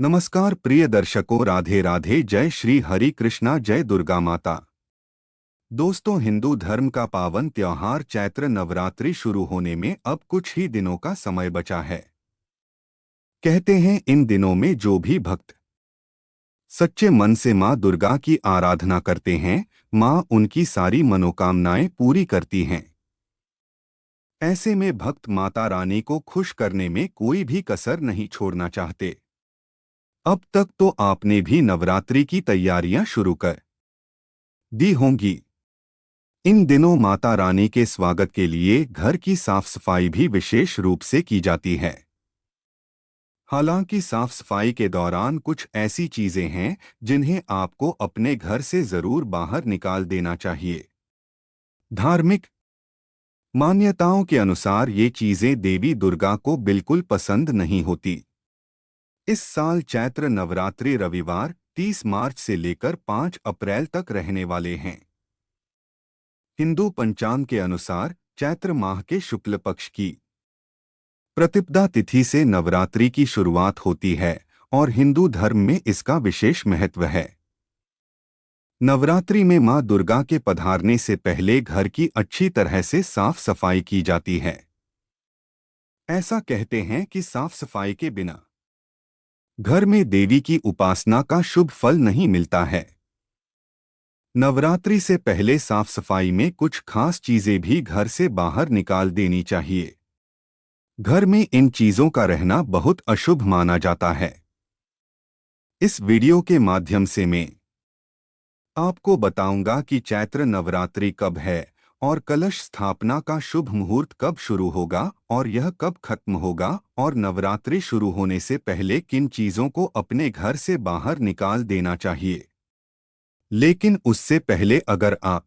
नमस्कार प्रिय दर्शकों, राधे राधे। जय श्री हरि कृष्णा, जय दुर्गा माता। दोस्तों, हिंदू धर्म का पावन त्योहार चैत्र नवरात्रि शुरू होने में अब कुछ ही दिनों का समय बचा है। कहते हैं इन दिनों में जो भी भक्त सच्चे मन से मां दुर्गा की आराधना करते हैं, मां उनकी सारी मनोकामनाएं पूरी करती हैं। ऐसे में भक्त माता रानी को खुश करने में कोई भी कसर नहीं छोड़ना चाहते। अब तक तो आपने भी नवरात्रि की तैयारियां शुरू कर दी होंगी। इन दिनों माता रानी के स्वागत के लिए घर की साफ सफाई भी विशेष रूप से की जाती है। हालांकि साफ सफाई के दौरान कुछ ऐसी चीजें हैं जिन्हें आपको अपने घर से जरूर बाहर निकाल देना चाहिए। धार्मिक मान्यताओं के अनुसार ये चीजें देवी दुर्गा को बिल्कुल पसंद नहीं होती। इस साल चैत्र नवरात्रि रविवार 30 मार्च से लेकर 5 अप्रैल तक रहने वाले हैं। हिंदू पंचांग के अनुसार चैत्र माह के शुक्ल पक्ष की प्रतिपदा तिथि से नवरात्रि की शुरुआत होती है और हिंदू धर्म में इसका विशेष महत्व है। नवरात्रि में मां दुर्गा के पधारने से पहले घर की अच्छी तरह से साफ सफाई की जाती है। ऐसा कहते हैं कि साफ सफाई के बिना घर में देवी की उपासना का शुभ फल नहीं मिलता है। नवरात्रि से पहले साफ सफाई में कुछ खास चीजें भी घर से बाहर निकाल देनी चाहिए। घर में इन चीजों का रहना बहुत अशुभ माना जाता है। इस वीडियो के माध्यम से मैं आपको बताऊंगा कि चैत्र नवरात्रि कब है और कलश स्थापना का शुभ मुहूर्त कब शुरू होगा और यह कब खत्म होगा, और नवरात्रि शुरू होने से पहले किन चीजों को अपने घर से बाहर निकाल देना चाहिए। लेकिन उससे पहले अगर आप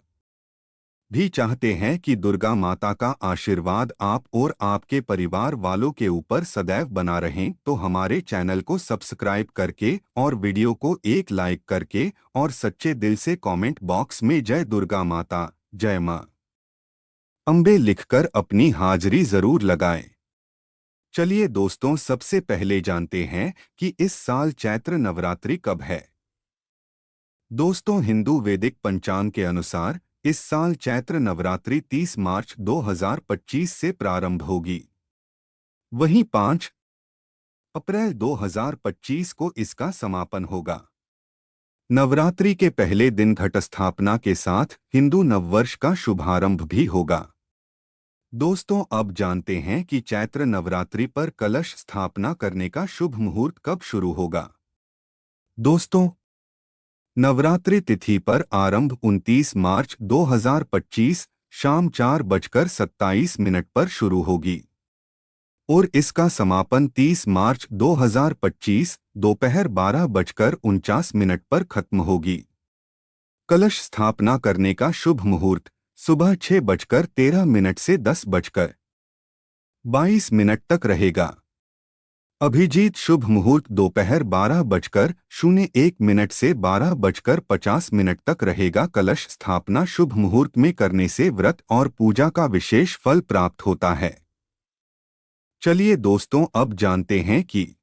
भी चाहते हैं कि दुर्गा माता का आशीर्वाद आप और आपके परिवार वालों के ऊपर सदैव बना रहें, तो हमारे चैनल को सब्सक्राइब करके और वीडियो को एक लाइक करके और सच्चे दिल से कमेंट बॉक्स में जय दुर्गा माता, जय मां अम्बे लिखकर अपनी हाजिरी जरूर लगाएं। चलिए दोस्तों, सबसे पहले जानते हैं कि इस साल चैत्र नवरात्रि कब है। दोस्तों, हिंदू वैदिक पंचांग के अनुसार इस साल चैत्र नवरात्रि 30 मार्च 2025 से प्रारंभ होगी। वहीं 5 अप्रैल 2025 को इसका समापन होगा। नवरात्रि के पहले दिन घट स्थापना के साथ हिंदू नववर्ष का शुभारंभ भी होगा। दोस्तों, अब जानते हैं कि चैत्र नवरात्रि पर कलश स्थापना करने का शुभ मुहूर्त कब शुरू होगा। दोस्तों, नवरात्रि तिथि पर आरंभ 29 मार्च 2025 शाम 4:27 पर शुरू होगी और इसका समापन 30 मार्च 2025 दोपहर 12:49 पर खत्म होगी। कलश स्थापना करने का शुभ मुहूर्त सुबह 6:13 से 10:22 तक रहेगा। अभिजीत शुभ मुहूर्त दोपहर 12:01 से 12:50 तक रहेगा। कलश स्थापना शुभ मुहूर्त में करने से व्रत और पूजा का विशेष फल प्राप्त होता है। चलिए दोस्तों, अब जानते हैं कि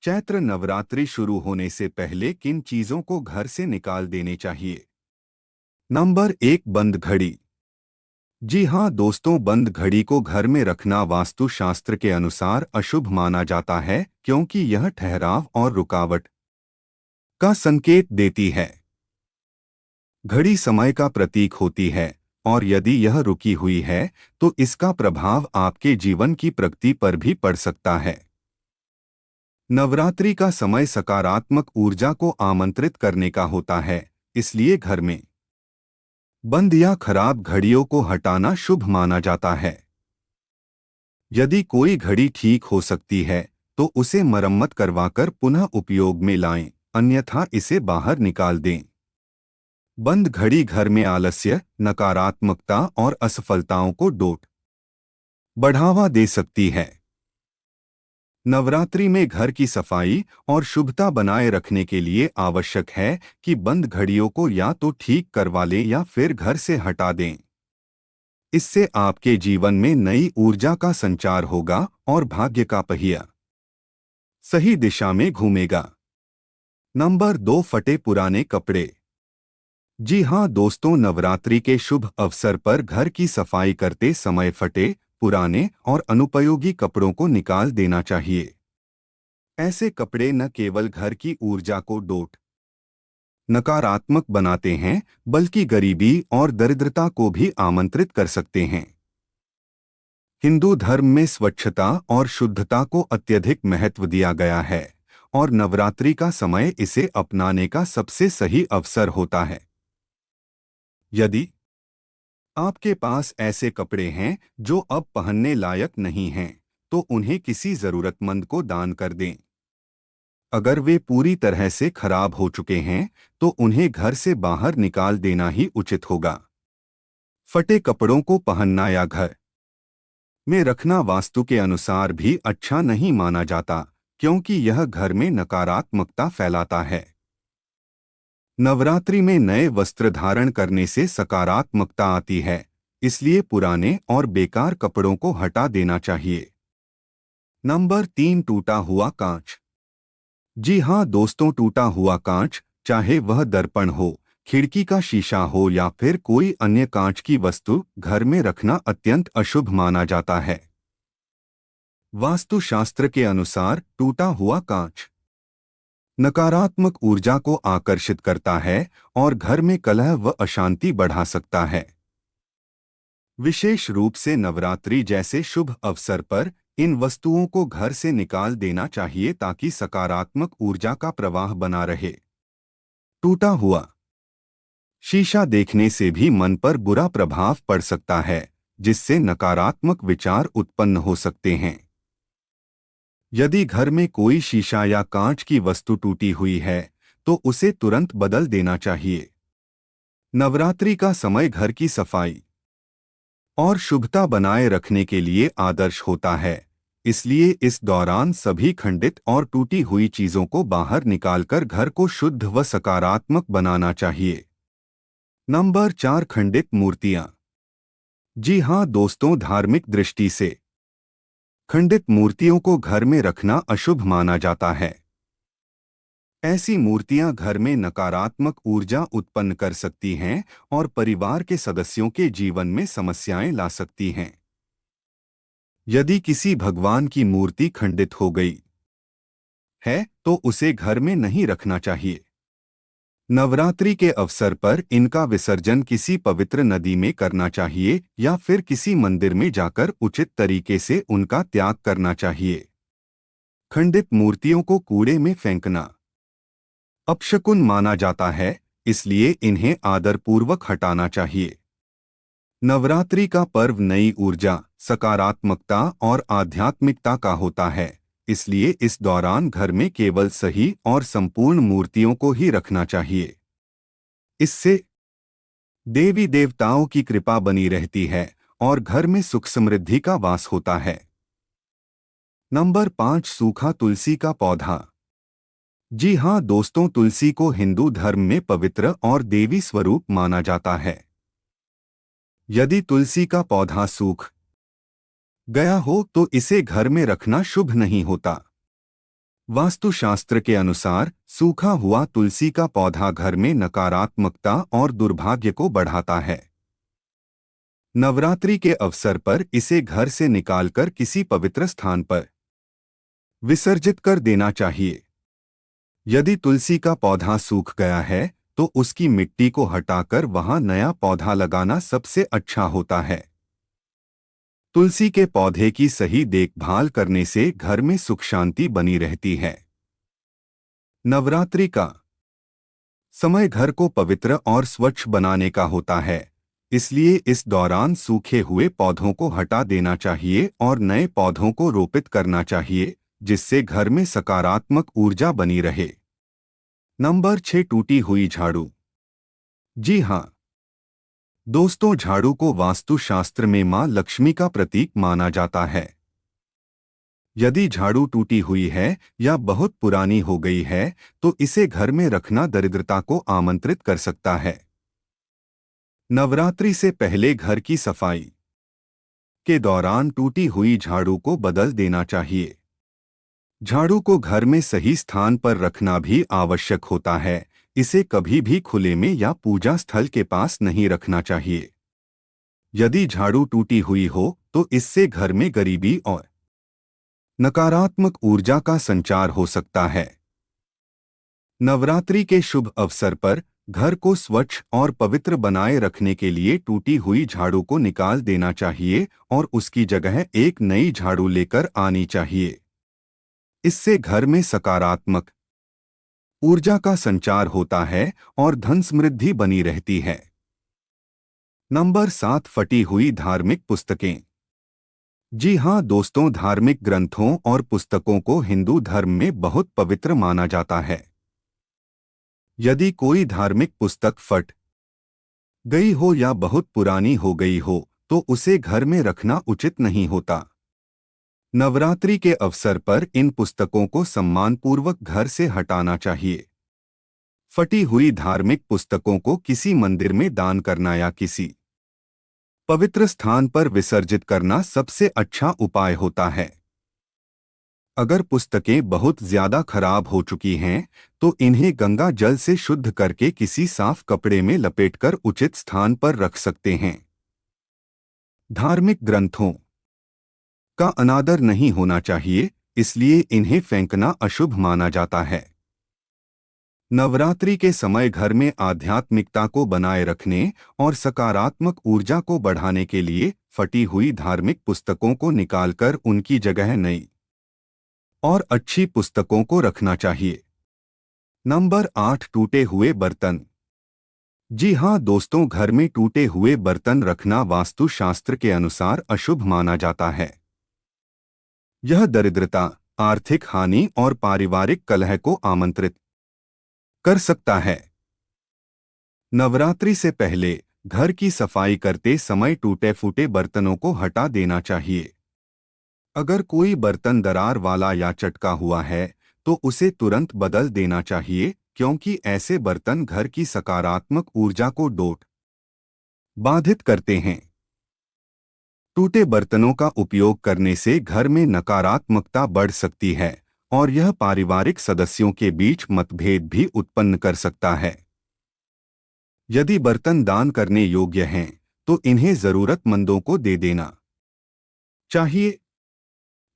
चैत्र नवरात्रि शुरू होने से पहले किन चीजों को घर से निकाल देने चाहिए। नंबर 1, बंद घड़ी। जी हाँ दोस्तों, बंद घड़ी को घर में रखना वास्तुशास्त्र के अनुसार अशुभ माना जाता है, क्योंकि यह ठहराव और रुकावट का संकेत देती है। घड़ी समय का प्रतीक होती है और यदि यह रुकी हुई है तो इसका प्रभाव आपके जीवन की प्रगति पर भी पड़ सकता है। नवरात्रि का समय सकारात्मक ऊर्जा को आमंत्रित करने का होता है, इसलिए घर में बंद या खराब घड़ियों को हटाना शुभ माना जाता है। यदि कोई घड़ी ठीक हो सकती है तो उसे मरम्मत करवाकर पुनः उपयोग में लाएं, अन्यथा इसे बाहर निकाल दें। बंद घड़ी घर में आलस्य, नकारात्मकता और असफलताओं को बढ़ावा दे सकती है। नवरात्रि में घर की सफाई और शुभता बनाए रखने के लिए आवश्यक है कि बंद घड़ियों को या तो ठीक करवा लें या फिर घर से हटा दें। इससे आपके जीवन में नई ऊर्जा का संचार होगा और भाग्य का पहिया सही दिशा में घूमेगा। नंबर 2, फटे पुराने कपड़े। जी हाँ दोस्तों, नवरात्रि के शुभ अवसर पर घर की सफाई करते समय फटे, पुराने और अनुपयोगी कपड़ों को निकाल देना चाहिए। ऐसे कपड़े न केवल घर की ऊर्जा को डोट नकारात्मक बनाते हैं, बल्कि गरीबी और दरिद्रता को भी आमंत्रित कर सकते हैं। हिंदू धर्म में स्वच्छता और शुद्धता को अत्यधिक महत्व दिया गया है और नवरात्रि का समय इसे अपनाने का सबसे सही अवसर होता है। यदि आपके पास ऐसे कपड़े हैं जो अब पहनने लायक नहीं हैं, तो उन्हें किसी जरूरतमंद को दान कर दें। अगर वे पूरी तरह से खराब हो चुके हैं, तो उन्हें घर से बाहर निकाल देना ही उचित होगा। फटे कपड़ों को पहनना या घर में रखना वास्तु के अनुसार भी अच्छा नहीं माना जाता, क्योंकि यह घर में नकारात्मकता फैलाता है। नवरात्रि में नए वस्त्र धारण करने से सकारात्मकता आती है, इसलिए पुराने और बेकार कपड़ों को हटा देना चाहिए। नंबर 3, टूटा हुआ कांच। जी हाँ दोस्तों, टूटा हुआ कांच, चाहे वह दर्पण हो, खिड़की का शीशा हो या फिर कोई अन्य कांच की वस्तु, घर में रखना अत्यंत अशुभ माना जाता है। वास्तुशास्त्र के अनुसार टूटा हुआ कांच नकारात्मक ऊर्जा को आकर्षित करता है और घर में कलह व अशांति बढ़ा सकता है। विशेष रूप से नवरात्रि जैसे शुभ अवसर पर इन वस्तुओं को घर से निकाल देना चाहिए ताकि सकारात्मक ऊर्जा का प्रवाह बना रहे। टूटा हुआ शीशा देखने से भी मन पर बुरा प्रभाव पड़ सकता है, जिससे नकारात्मक विचार उत्पन्न हो सकते हैं। यदि घर में कोई शीशा या कांच की वस्तु टूटी हुई है, तो उसे तुरंत बदल देना चाहिए। नवरात्रि का समय घर की सफाई और शुभता बनाए रखने के लिए आदर्श होता है, इसलिए इस दौरान सभी खंडित और टूटी हुई चीजों को बाहर निकालकर घर को शुद्ध व सकारात्मक बनाना चाहिए। नंबर 4, खंडित मूर्तियां। जी हाँ दोस्तों, धार्मिक दृष्टि से खंडित मूर्तियों को घर में रखना अशुभ माना जाता है। ऐसी मूर्तियां घर में नकारात्मक ऊर्जा उत्पन्न कर सकती हैं और परिवार के सदस्यों के जीवन में समस्याएं ला सकती हैं। यदि किसी भगवान की मूर्ति खंडित हो गई है, तो उसे घर में नहीं रखना चाहिए। नवरात्रि के अवसर पर इनका विसर्जन किसी पवित्र नदी में करना चाहिए या फिर किसी मंदिर में जाकर उचित तरीके से उनका त्याग करना चाहिए। खंडित मूर्तियों को कूड़े में फेंकना अपशकुन माना जाता है, इसलिए इन्हें आदरपूर्वक हटाना चाहिए। नवरात्रि का पर्व नई ऊर्जा, सकारात्मकता और आध्यात्मिकता का होता है, इसलिए इस दौरान घर में केवल सही और संपूर्ण मूर्तियों को ही रखना चाहिए। इससे देवी देवताओं की कृपा बनी रहती है और घर में सुख समृद्धि का वास होता है। नंबर 5, सूखा तुलसी का पौधा। जी हाँ दोस्तों, तुलसी को हिंदू धर्म में पवित्र और देवी स्वरूप माना जाता है। यदि तुलसी का पौधा सूख गया हो, तो इसे घर में रखना शुभ नहीं होता। वास्तुशास्त्र के अनुसार सूखा हुआ तुलसी का पौधा घर में नकारात्मकता और दुर्भाग्य को बढ़ाता है। नवरात्रि के अवसर पर इसे घर से निकालकर किसी पवित्र स्थान पर विसर्जित कर देना चाहिए। यदि तुलसी का पौधा सूख गया है, तो उसकी मिट्टी को हटाकर वहां नया पौधा लगाना सबसे अच्छा होता है। तुलसी के पौधे की सही देखभाल करने से घर में सुख शांति बनी रहती है। नवरात्रि का समय घर को पवित्र और स्वच्छ बनाने का होता है, इसलिए इस दौरान सूखे हुए पौधों को हटा देना चाहिए और नए पौधों को रोपित करना चाहिए, जिससे घर में सकारात्मक ऊर्जा बनी रहे। नंबर 6, टूटी हुई झाड़ू। जी हाँ दोस्तों, झाड़ू को वास्तुशास्त्र में मां लक्ष्मी का प्रतीक माना जाता है। यदि झाड़ू टूटी हुई है या बहुत पुरानी हो गई है, तो इसे घर में रखना दरिद्रता को आमंत्रित कर सकता है। नवरात्रि से पहले घर की सफाई के दौरान टूटी हुई झाड़ू को बदल देना चाहिए। झाड़ू को घर में सही स्थान पर रखना भी आवश्यक होता है। इसे कभी भी खुले में या पूजा स्थल के पास नहीं रखना चाहिए। यदि झाड़ू टूटी हुई हो तो इससे घर में गरीबी और नकारात्मक ऊर्जा का संचार हो सकता है। नवरात्रि के शुभ अवसर पर घर को स्वच्छ और पवित्र बनाए रखने के लिए टूटी हुई झाड़ू को निकाल देना चाहिए और उसकी जगह एक नई झाड़ू लेकर आनी चाहिए। इससे घर में सकारात्मक ऊर्जा का संचार होता है और धन समृद्धि बनी रहती है। नंबर 7, फटी हुई धार्मिक पुस्तकें। जी हाँ दोस्तों, धार्मिक ग्रंथों और पुस्तकों को हिंदू धर्म में बहुत पवित्र माना जाता है। यदि कोई धार्मिक पुस्तक फट गई हो या बहुत पुरानी हो गई हो तो उसे घर में रखना उचित नहीं होता। नवरात्रि के अवसर पर इन पुस्तकों को सम्मानपूर्वक घर से हटाना चाहिए। फटी हुई धार्मिक पुस्तकों को किसी मंदिर में दान करना या किसी पवित्र स्थान पर विसर्जित करना सबसे अच्छा उपाय होता है। अगर पुस्तकें बहुत ज्यादा खराब हो चुकी हैं तो इन्हें गंगा जल से शुद्ध करके किसी साफ कपड़े में लपेटकर उचित स्थान पर रख सकते हैं। धार्मिक ग्रंथों का अनादर नहीं होना चाहिए, इसलिए इन्हें फेंकना अशुभ माना जाता है। नवरात्रि के समय घर में आध्यात्मिकता को बनाए रखने और सकारात्मक ऊर्जा को बढ़ाने के लिए फटी हुई धार्मिक पुस्तकों को निकालकर उनकी जगह नई और अच्छी पुस्तकों को रखना चाहिए। नंबर 8, टूटे हुए बर्तन। जी हाँ दोस्तों, घर में टूटे हुए बर्तन रखना वास्तुशास्त्र के अनुसार अशुभ माना जाता है। यह दरिद्रता, आर्थिक हानि और पारिवारिक कलह को आमंत्रित कर सकता है। नवरात्रि से पहले घर की सफाई करते समय टूटे फूटे बर्तनों को हटा देना चाहिए। अगर कोई बर्तन दरार वाला या चटका हुआ है तो उसे तुरंत बदल देना चाहिए, क्योंकि ऐसे बर्तन घर की सकारात्मक ऊर्जा को बाधित करते हैं। टूटे बर्तनों का उपयोग करने से घर में नकारात्मकता बढ़ सकती है और यह पारिवारिक सदस्यों के बीच मतभेद भी उत्पन्न कर सकता है। यदि बर्तन दान करने योग्य हैं तो इन्हें जरूरतमंदों को दे देना चाहिए।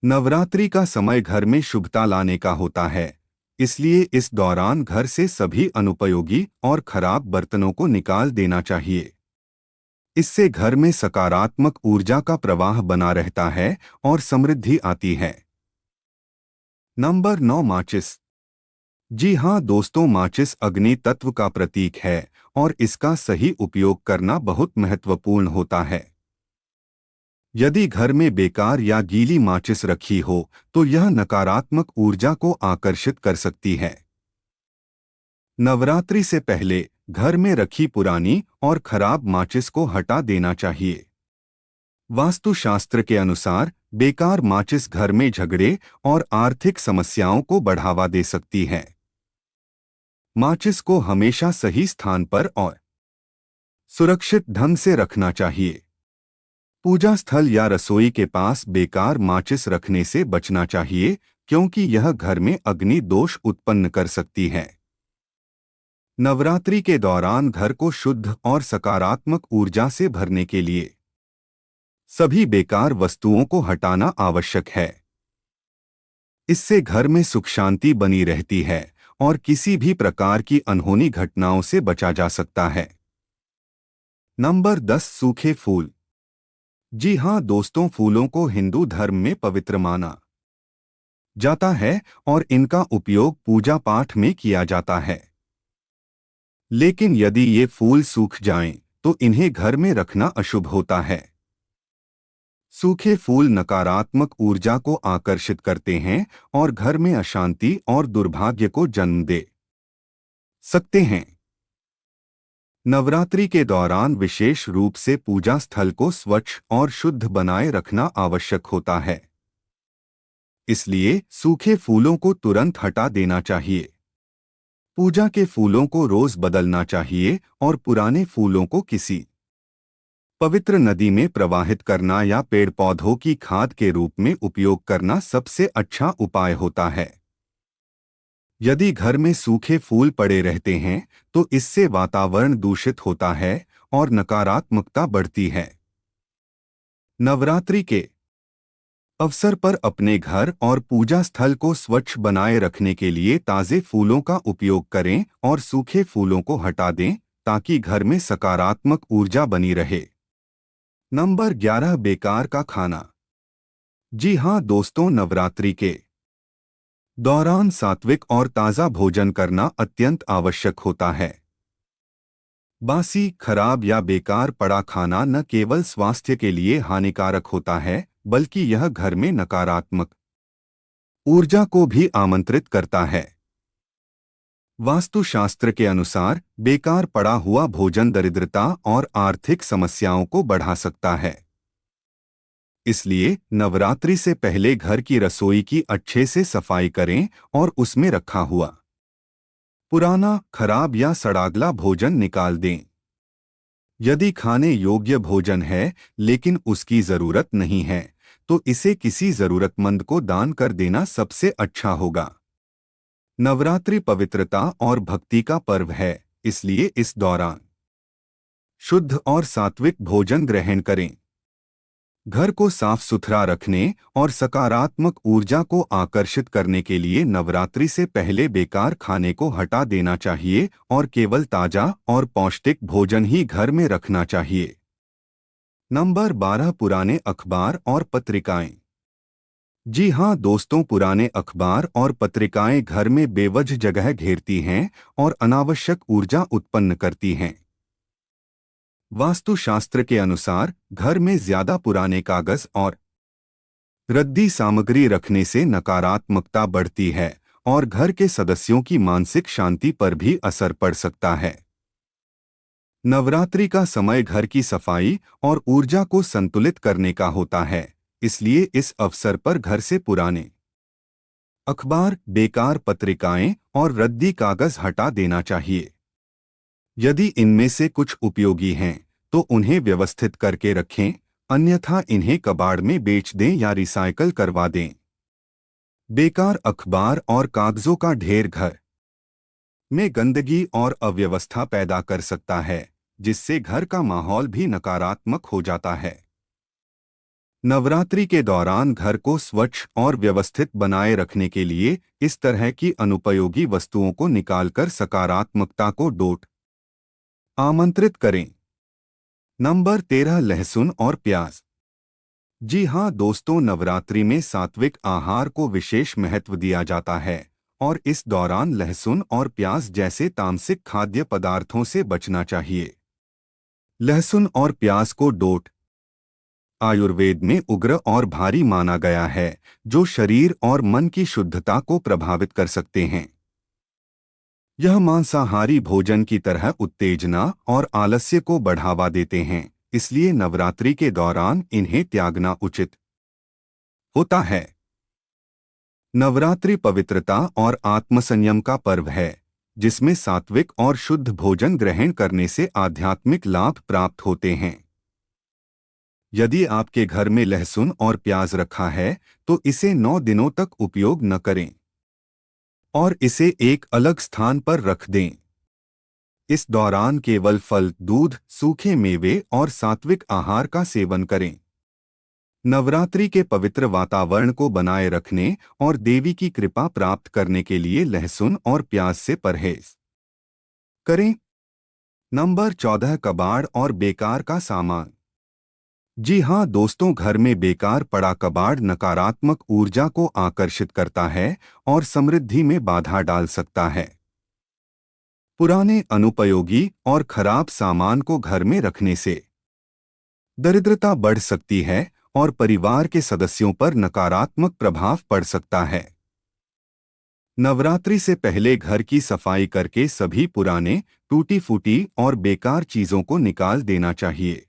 नवरात्रि का समय घर में शुभता लाने का होता है, इसलिए इस दौरान घर से सभी अनुपयोगी और खराब बर्तनों को निकाल देना चाहिए। इससे घर में सकारात्मक ऊर्जा का प्रवाह बना रहता है और समृद्धि आती है। नंबर 9, माचिस। जी हाँ दोस्तों, माचिस अग्नि तत्व का प्रतीक है और इसका सही उपयोग करना बहुत महत्वपूर्ण होता है। यदि घर में बेकार या गीली माचिस रखी हो तो यह नकारात्मक ऊर्जा को आकर्षित कर सकती है। नवरात्रि से पहले घर में रखी पुरानी और खराब माचिस को हटा देना चाहिए। वास्तुशास्त्र के अनुसार बेकार माचिस घर में झगड़े और आर्थिक समस्याओं को बढ़ावा दे सकती है। माचिस को हमेशा सही स्थान पर और सुरक्षित ढंग से रखना चाहिए। पूजा स्थल या रसोई के पास बेकार माचिस रखने से बचना चाहिए, क्योंकि यह घर में अग्नि दोष उत्पन्न कर सकती है। नवरात्रि के दौरान घर को शुद्ध और सकारात्मक ऊर्जा से भरने के लिए सभी बेकार वस्तुओं को हटाना आवश्यक है। इससे घर में सुख शांति बनी रहती है और किसी भी प्रकार की अनहोनी घटनाओं से बचा जा सकता है। नंबर 10, सूखे फूल। जी हाँ दोस्तों, फूलों को हिंदू धर्म में पवित्र माना जाता है और इनका उपयोग पूजा पाठ में किया जाता है। लेकिन यदि ये फूल सूख जाएं तो इन्हें घर में रखना अशुभ होता है। सूखे फूल नकारात्मक ऊर्जा को आकर्षित करते हैं और घर में अशांति और दुर्भाग्य को जन्म दे सकते हैं। नवरात्रि के दौरान विशेष रूप से पूजा स्थल को स्वच्छ और शुद्ध बनाए रखना आवश्यक होता है। इसलिए सूखे फूलों को तुरंत हटा देना चाहिए। पूजा के फूलों को रोज बदलना चाहिए और पुराने फूलों को किसी पवित्र नदी में प्रवाहित करना या पेड़ पौधों की खाद के रूप में उपयोग करना सबसे अच्छा उपाय होता है। यदि घर में सूखे फूल पड़े रहते हैं तो इससे वातावरण दूषित होता है और नकारात्मकता बढ़ती है। नवरात्रि के अवसर पर अपने घर और पूजा स्थल को स्वच्छ बनाए रखने के लिए ताज़े फूलों का उपयोग करें और सूखे फूलों को हटा दें ताकि घर में सकारात्मक ऊर्जा बनी रहे। नंबर 11, बेकार का खाना। जी हाँ दोस्तों, नवरात्रि के दौरान सात्विक और ताज़ा भोजन करना अत्यंत आवश्यक होता है। बासी, खराब या बेकार पड़ा खाना न केवल स्वास्थ्य के लिए हानिकारक होता है बल्कि यह घर में नकारात्मक ऊर्जा को भी आमंत्रित करता है। वास्तुशास्त्र के अनुसार बेकार पड़ा हुआ भोजन दरिद्रता और आर्थिक समस्याओं को बढ़ा सकता है। इसलिए नवरात्रि से पहले घर की रसोई की अच्छे से सफाई करें और उसमें रखा हुआ पुराना, खराब या सड़ागला भोजन निकाल दें। यदि खाने योग्य भोजन है लेकिन उसकी जरूरत नहीं है तो इसे किसी जरूरतमंद को दान कर देना सबसे अच्छा होगा। नवरात्रि पवित्रता और भक्ति का पर्व है, इसलिए इस दौरान शुद्ध और सात्विक भोजन ग्रहण करें। घर को साफ सुथरा रखने और सकारात्मक ऊर्जा को आकर्षित करने के लिए नवरात्रि से पहले बेकार खाने को हटा देना चाहिए और केवल ताजा और पौष्टिक भोजन ही घर में रखना चाहिए। नंबर 12, पुराने अखबार और पत्रिकाएं। जी हाँ दोस्तों, पुराने अखबार और पत्रिकाएं घर में बेवजह जगह घेरती हैं और अनावश्यक ऊर्जा उत्पन्न करती हैं। वास्तुशास्त्र के अनुसार घर में ज्यादा पुराने कागज और रद्दी सामग्री रखने से नकारात्मकता बढ़ती है और घर के सदस्यों की मानसिक शांति पर भी असर पड़ सकता है। नवरात्रि का समय घर की सफाई और ऊर्जा को संतुलित करने का होता है, इसलिए इस अवसर पर घर से पुराने अखबार, बेकार पत्रिकाएं और रद्दी कागज हटा देना चाहिए। यदि इनमें से कुछ उपयोगी हैं तो उन्हें व्यवस्थित करके रखें, अन्यथा इन्हें कबाड़ में बेच दें या रिसाइकल करवा दें। बेकार अखबार और कागजों का ढेर घर में गंदगी और अव्यवस्था पैदा कर सकता है, जिससे घर का माहौल भी नकारात्मक हो जाता है। नवरात्रि के दौरान घर को स्वच्छ और व्यवस्थित बनाए रखने के लिए इस तरह की अनुपयोगी वस्तुओं को निकालकर सकारात्मकता को आमंत्रित करें। नंबर 13, लहसुन और प्याज। जी हाँ दोस्तों, नवरात्रि में सात्विक आहार को विशेष महत्व दिया जाता है और इस दौरान लहसुन और प्याज जैसे तामसिक खाद्य पदार्थों से बचना चाहिए। लहसुन और प्याज को आयुर्वेद में उग्र और भारी माना गया है, जो शरीर और मन की शुद्धता को प्रभावित कर सकते हैं। यह मांसाहारी भोजन की तरह उत्तेजना और आलस्य को बढ़ावा देते हैं, इसलिए नवरात्रि के दौरान इन्हें त्यागना उचित होता है। नवरात्रि पवित्रता और आत्मसंयम का पर्व है, जिसमें सात्विक और शुद्ध भोजन ग्रहण करने से आध्यात्मिक लाभ प्राप्त होते हैं। यदि आपके घर में लहसुन और प्याज रखा है तो इसे 9 दिनों तक उपयोग न करें और इसे एक अलग स्थान पर रख दें। इस दौरान केवल फल, दूध, सूखे मेवे और सात्विक आहार का सेवन करें। नवरात्रि के पवित्र वातावरण को बनाए रखने और देवी की कृपा प्राप्त करने के लिए लहसुन और प्याज से परहेज करें। नंबर 14, कबाड़ और बेकार का सामान। जी हाँ दोस्तों, घर में बेकार पड़ा कबाड़ नकारात्मक ऊर्जा को आकर्षित करता है और समृद्धि में बाधा डाल सकता है। पुराने, अनुपयोगी और खराब सामान को घर में रखने से दरिद्रता बढ़ सकती है और परिवार के सदस्यों पर नकारात्मक प्रभाव पड़ सकता है। नवरात्रि से पहले घर की सफाई करके सभी पुराने, टूटी-फूटी और बेकार चीजों को निकाल देना चाहिए।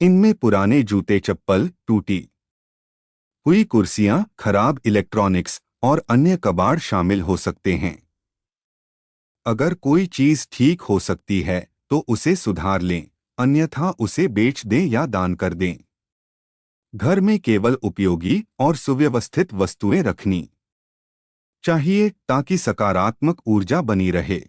इनमें पुराने जूते, चप्पल, टूटी हुई कुर्सियां, खराब इलेक्ट्रॉनिक्स और अन्य कबाड़ शामिल हो सकते हैं। अगर कोई चीज ठीक हो सकती है तो उसे सुधार लें अन्यथा उसे बेच दें या दान कर दें। घर में केवल उपयोगी और सुव्यवस्थित वस्तुएं रखनी चाहिए ताकि सकारात्मक ऊर्जा बनी रहे।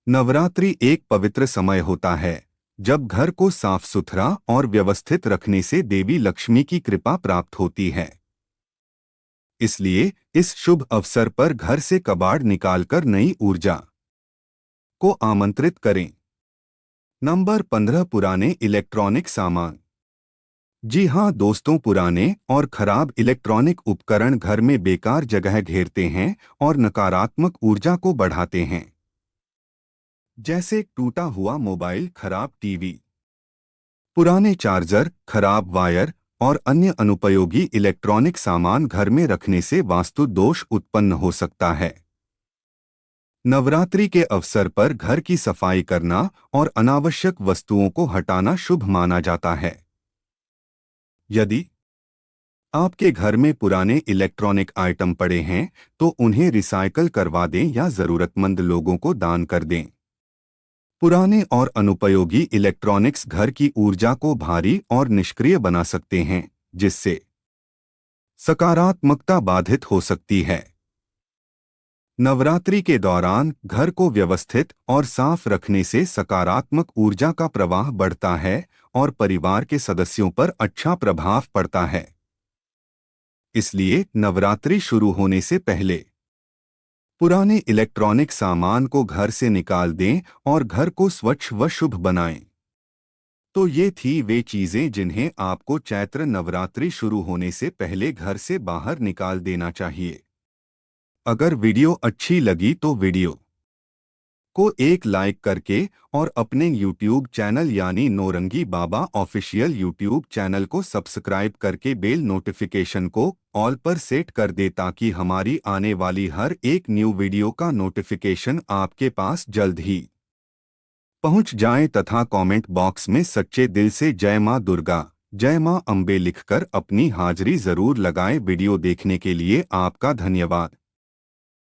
नवरात्रि एक पवित्र समय होता है जब घर को साफ सुथरा और व्यवस्थित रखने से देवी लक्ष्मी की कृपा प्राप्त होती है। इसलिए इस शुभ अवसर पर घर से कबाड़ निकालकर नई ऊर्जा को आमंत्रित करें। नंबर 15, पुराने इलेक्ट्रॉनिक सामान। जी हाँ दोस्तों, पुराने और खराब इलेक्ट्रॉनिक उपकरण घर में बेकार जगह घेरते हैं और नकारात्मक ऊर्जा को बढ़ाते हैं। जैसे टूटा हुआ मोबाइल, खराब टीवी, पुराने चार्जर, खराब वायर और अन्य अनुपयोगी इलेक्ट्रॉनिक सामान घर में रखने से वास्तु दोष उत्पन्न हो सकता है। नवरात्रि के अवसर पर घर की सफाई करना और अनावश्यक वस्तुओं को हटाना शुभ माना जाता है। यदि आपके घर में पुराने इलेक्ट्रॉनिक आइटम पड़े हैं तो उन्हें रिसाइकल करवा दें या जरूरतमंद लोगों को दान कर दें। पुराने और अनुपयोगी इलेक्ट्रॉनिक्स घर की ऊर्जा को भारी और निष्क्रिय बना सकते हैं, जिससे सकारात्मकता बाधित हो सकती है। नवरात्रि के दौरान घर को व्यवस्थित और साफ रखने से सकारात्मक ऊर्जा का प्रवाह बढ़ता है और परिवार के सदस्यों पर अच्छा प्रभाव पड़ता है। इसलिए नवरात्रि शुरू होने से पहले पुराने इलेक्ट्रॉनिक सामान को घर से निकाल दें और घर को स्वच्छ व शुभ बनाएं। तो ये थी वे चीजें जिन्हें आपको चैत्र नवरात्रि शुरू होने से पहले घर से बाहर निकाल देना चाहिए। अगर वीडियो अच्छी लगी तो वीडियो को एक लाइक करके और अपने YouTube चैनल यानी नौरंगी बाबा ऑफिशियल YouTube चैनल को सब्सक्राइब करके बेल नोटिफिकेशन को ऑल पर सेट कर दे ताकि हमारी आने वाली हर एक न्यू वीडियो का नोटिफिकेशन आपके पास जल्द ही पहुंच जाए तथा कमेंट बॉक्स में सच्चे दिल से जय मां दुर्गा, जय मां अंबे लिखकर अपनी हाजिरी जरूर लगाएं। वीडियो देखने के लिए आपका धन्यवाद।